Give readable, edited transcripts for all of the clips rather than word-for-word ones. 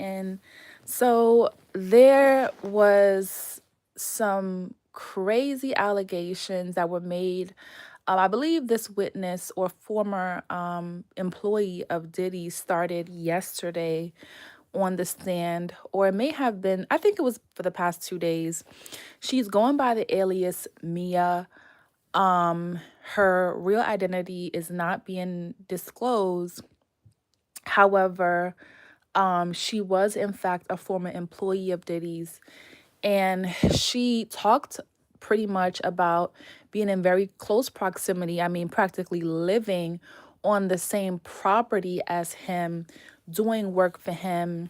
And so there was some crazy allegations that were made. I believe this witness or former employee of Diddy started yesterday on the stand, or it may have been, I think it was for the past 2 days. She's going by the alias Mia. Her real identity is not being disclosed. However, she was in fact a former employee of Diddy's, and she talked pretty much about being in very close proximity. I mean, practically living on the same property as him, doing work for him,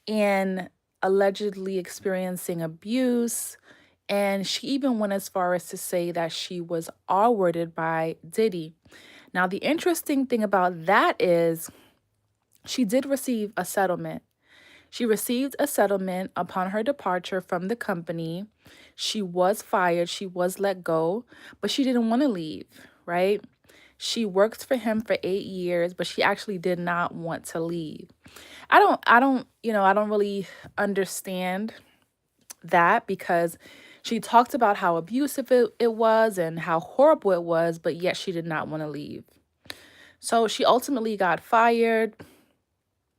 and allegedly experiencing abuse. And she even went as far as to say that she was R-worded by Diddy. Now, the interesting thing about that is she did receive a settlement. She received a settlement upon her departure from the company. She was fired, she was let go, but she didn't want to leave, right? She worked for him for 8 years, but she actually did not want to leave. I don't really understand that, because she talked about how abusive it was and how horrible it was, but yet she did not want to leave. So she ultimately got fired.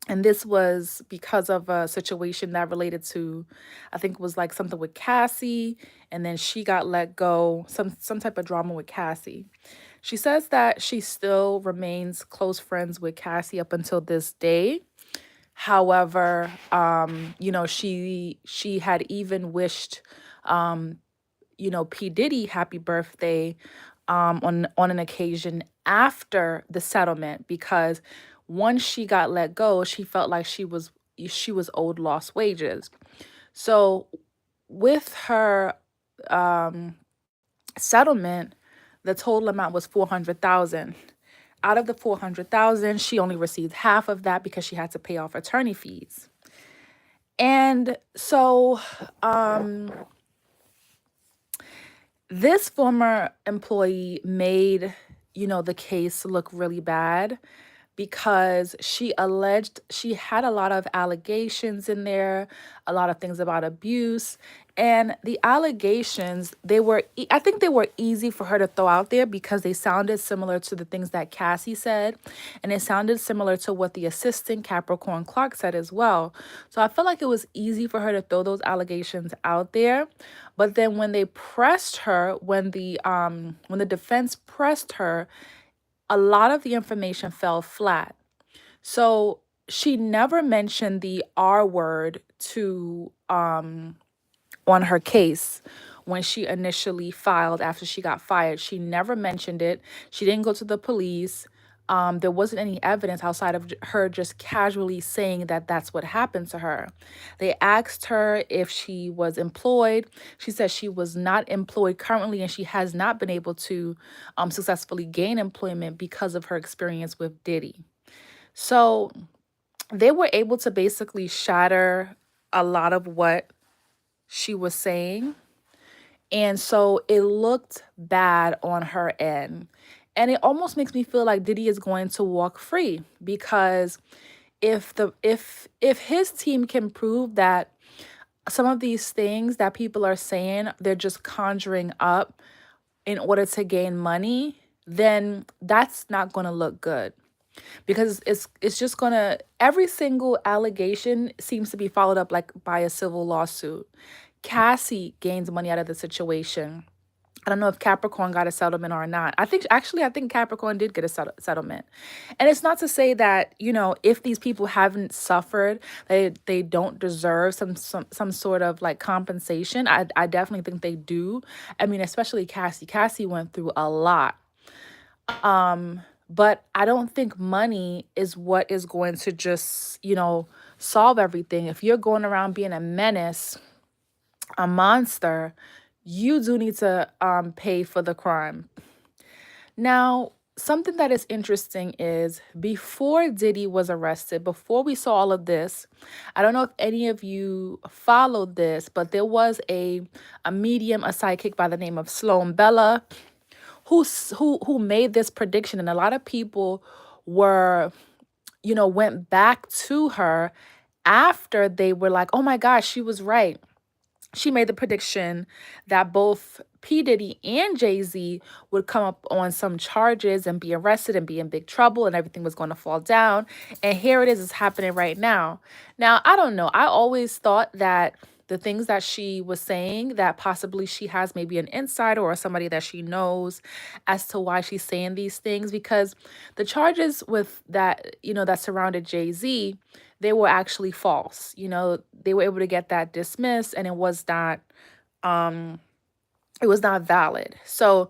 And this was because of a situation that related to, I think it was like something with Cassie, and then she got let go, some type of drama with Cassie. She says that she still remains close friends with Cassie up until this day. However, she had even wished P. Diddy happy birthday on an occasion after the settlement, because once she got let go, she felt like she was owed lost wages. So with her um, settlement, the total amount was 400,000. Out of the 400,000, she only received half of that because she had to pay off attorney fees. And so this former employee made, the case look really bad, because she alleged she had a lot of allegations in there, a lot of things about abuse. And the allegations, I think they were easy for her to throw out there because they sounded similar to the things that Cassie said. And it sounded similar to what the assistant Capricorn Clark said as well. So I felt like it was easy for her to throw those allegations out there. But then when they pressed her, when the defense pressed her, a lot of the information fell flat. So she never mentioned the R word to on her case when she initially filed after she got fired. She never mentioned it. She didn't go to the police. There wasn't any evidence outside of her just casually saying that that's what happened to her. They asked her if she was employed. She said she was not employed currently, and she has not been able to successfully gain employment because of her experience with Diddy. So they were able to basically shatter a lot of what she was saying. And so it looked bad on her end. And it almost makes me feel like Diddy is going to walk free, because if his team can prove that some of these things that people are saying, they're just conjuring up in order to gain money, then that's not going to look good, because it's just going to, every single allegation seems to be followed up like by a civil lawsuit. Cassie gains money out of the situation. I don't know if Capricorn got a settlement or not. I think Capricorn did get a settlement. And it's not to say that, if these people haven't suffered, they don't deserve some sort of like compensation. I definitely think they do. I mean, especially Cassie. Cassie went through a lot. But I don't think money is what is going to just, solve everything. If you're going around being a menace, a monster, you do need to pay for the crime. Now, something that is interesting is, before Diddy was arrested, before we saw all of this, I don't know if any of you followed this, but there was a medium, a sidekick by the name of Sloan Bella, who made this prediction, and a lot of people were, went back to her after they were like, oh my gosh, she was right. She made the prediction that both P. Diddy and Jay-Z would come up on some charges and be arrested and be in big trouble and everything was going to fall down. And here it is, it's happening right now. Now, I don't know. I always thought that the things that she was saying, that possibly she has maybe an insider or somebody that she knows as to why she's saying these things, because the charges with that, that surrounded Jay-Z, they were actually false. They were able to get that dismissed, and um it was not valid. So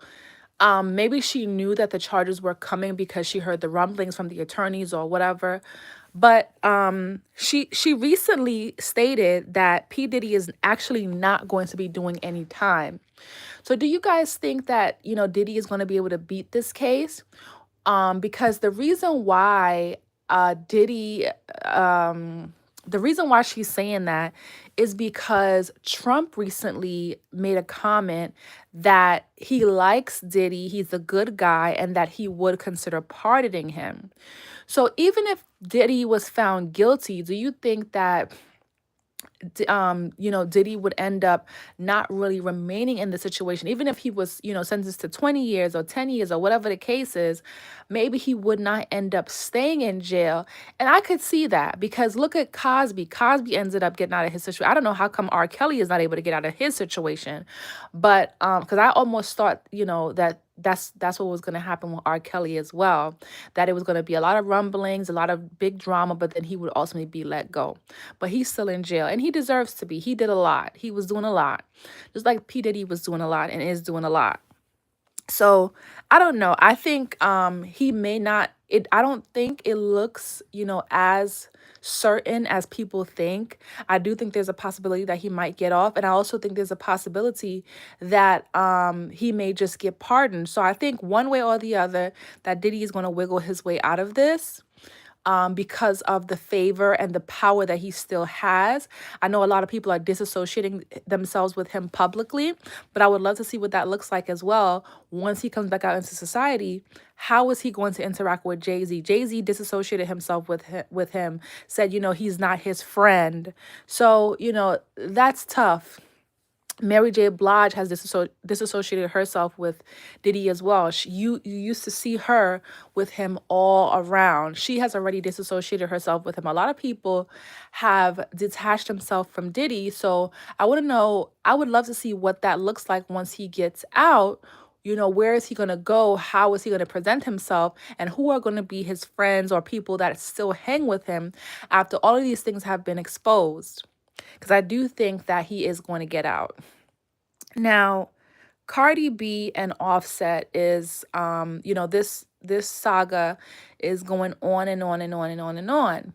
maybe she knew that the charges were coming because she heard the rumblings from the attorneys or whatever. But she recently stated that P. Diddy is actually not going to be doing any time. So do you guys think that, Diddy is going to be able to beat this case? Because Diddy, the reason why she's saying that is because Trump recently made a comment that he likes Diddy, he's a good guy, and that he would consider pardoning him. So even if Diddy was found guilty, do you think that Diddy would end up not really remaining in the situation, even if he was, sentenced to 20 years or 10 years or whatever the case is, maybe he would not end up staying in jail. And I could see that because look at Cosby. Cosby ended up getting out of his situation. I don't know how come R. Kelly is not able to get out of his situation, but because I almost thought, that's what was going to happen with R. Kelly as well, that it was going to be a lot of rumblings, a lot of big drama, but then he would ultimately be let go. But he's still in jail, and he deserves to be. He did a lot. He was doing a lot, just like P. Diddy was doing a lot and is doing a lot. So I don't know. I think he may not. I don't think it looks, as certain as people think. I do think there's a possibility that he might get off, and I also think there's a possibility that he may just get pardoned. So I think one way or the other that Diddy is going to wiggle his way out of this, because of the favor and the power that he still has. I know a lot of people are disassociating themselves with him publicly, but I would love to see what that looks like as well once he comes back out into society. How is he going to interact with Jay-Z? Jay-Z disassociated himself with him, said, he's not his friend. So, that's tough. Mary J. Blige has disassociated herself with Diddy as well. You used to see her with him all around. She has already disassociated herself with him. A lot of people have detached themselves from Diddy. So I want to know, I would love to see what that looks like once he gets out. Where is he going to go? How is he going to present himself? And who are going to be his friends or people that still hang with him after all of these things have been exposed? Because I do think that he is going to get out. Now, Cardi B and Offset is, this saga is going on and on and on and on and on.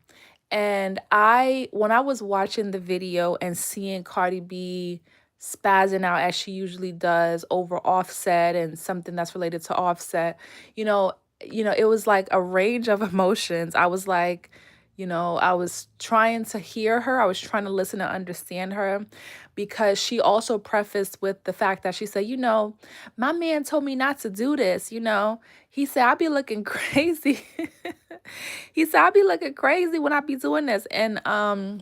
And when I was watching the video and seeing Cardi B spazzing out as she usually does over Offset and something that's related to Offset, it was like a range of emotions. I was like, I was trying to hear her. I was trying to listen and understand her, because she also prefaced with the fact that she said, my man told me not to do this. He said, I be looking crazy. He said, I be looking crazy when I be doing this. And I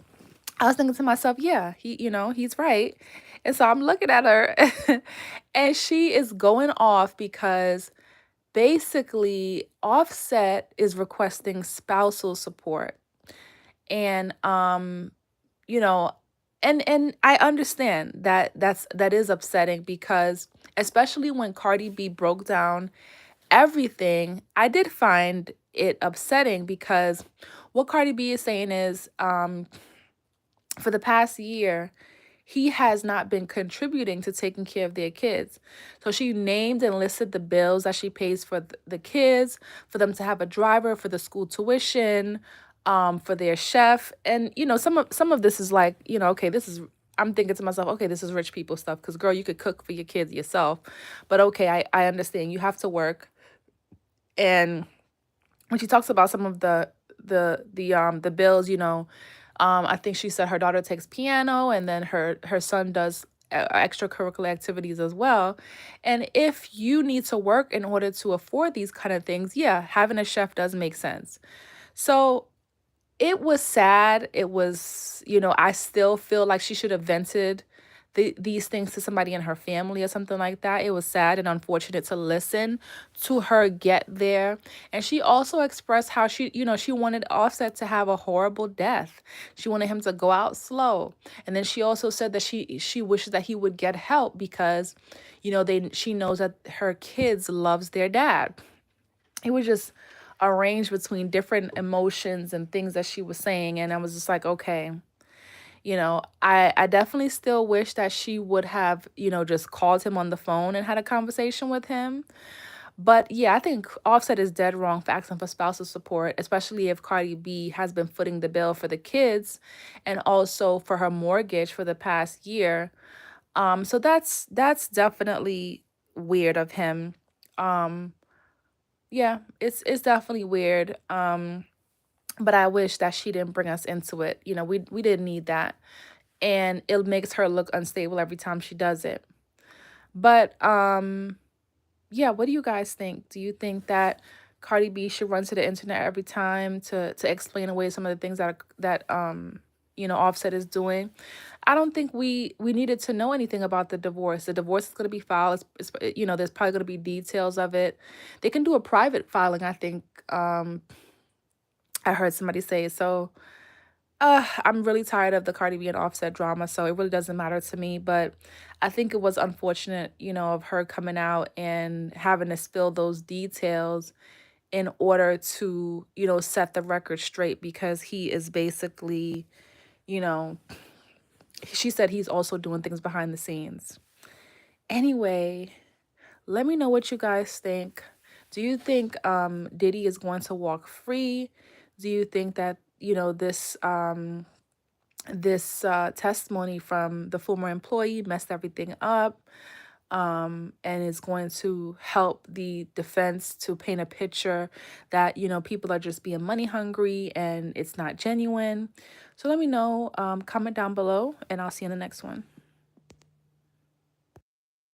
was thinking to myself, yeah, he's right. And so I'm looking at her and she is going off because basically Offset is requesting spousal support. And you know and I understand that that is upsetting, because especially when Cardi B broke down everything, I did find it upsetting, because what Cardi B is saying is, for the past year, he has not been contributing to taking care of their kids. So she named and listed the bills that she pays for the kids, for them to have a driver, for the school tuition, for their chef. And some of this is like, okay, this is, I'm thinking to myself, okay, this is rich people stuff, because girl, you could cook for your kids yourself. But okay, I understand you have to work. And when she talks about some of the bills, I think she said her daughter takes piano, and then her son does extracurricular activities as well. And if you need to work in order to afford these kind of things, yeah, having a chef does make sense. So It was sad. It was, I still feel like she should have vented these things to somebody in her family or something like that. It was sad and unfortunate to listen to her get there. And she also expressed how she wanted Offset to have a horrible death. She wanted him to go out slow. And then she also said that she wishes that he would get help because, she knows that her kids loves their dad. It was just arranged between different emotions and things that she was saying, and I was just like, okay, I definitely still wish that she would have, just called him on the phone and had a conversation with him. But yeah, I think Offset is dead wrong for asking for spousal support, especially if Cardi B has been footing the bill for the kids and also for her mortgage for the past year. So that's definitely weird of him. Um yeah, it's definitely weird. But I wish that she didn't bring us into it. We didn't need that. And it makes her look unstable every time she does it. But yeah, what do you guys think? Do you think that Cardi B should run to the internet every time to explain away some of the things that Offset is doing? I don't think we needed to know anything about the divorce. The divorce is going to be filed. There's probably going to be details of it. They can do a private filing, I think. I heard somebody say so. I'm really tired of the Cardi B and Offset drama, so it really doesn't matter to me. But I think it was unfortunate, of her coming out and having to spill those details in order to, set the record straight because he is basically, you know, she said he's also doing things behind the scenes. Anyway, let me know what you guys think. Do you think Diddy is going to walk free? Do you think that, this testimony from the former employee messed everything up, and is going to help the defense to paint a picture that people are just being money hungry and it's not genuine? So let me know, comment down below, and I'll see you in the next one.